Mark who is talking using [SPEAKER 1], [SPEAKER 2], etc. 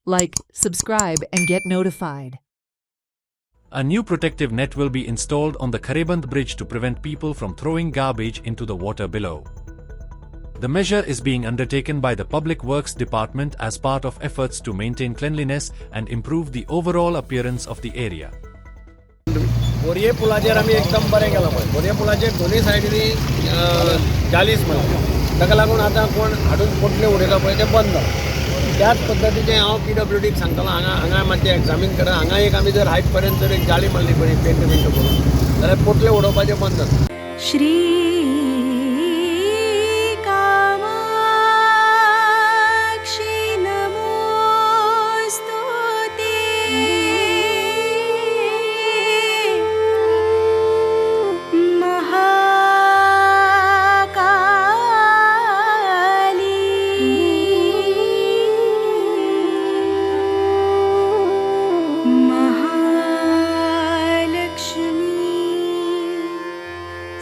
[SPEAKER 1] Like, subscribe, and get notified.
[SPEAKER 2] A new protective net will be installed on the Kareband bridge to prevent people from throwing garbage into the water below. The measure is being undertaken by the Public Works Department as part of efforts to maintain cleanliness and improve the overall appearance of the area.
[SPEAKER 3] बोरये पुलाचेर आमी एकदम बरें केलां पळय. बोरये पुलाचेर दोनूय सायडीनी जालीस मारल्या. ताका लागून आतां कोण हाडून पोटले उडयता पळय ते बंद जाला. त्याच पद्दतीचें हांव PWDक सांगतलो हांगा मातशें एक्झामीन करा. हांगा एक आमी जर हायट पर्यंत जर एक जाली मारली पळय पेंट करून जाल्यार पोटले उडोवपाचें बंद जाता.
[SPEAKER 1] श्री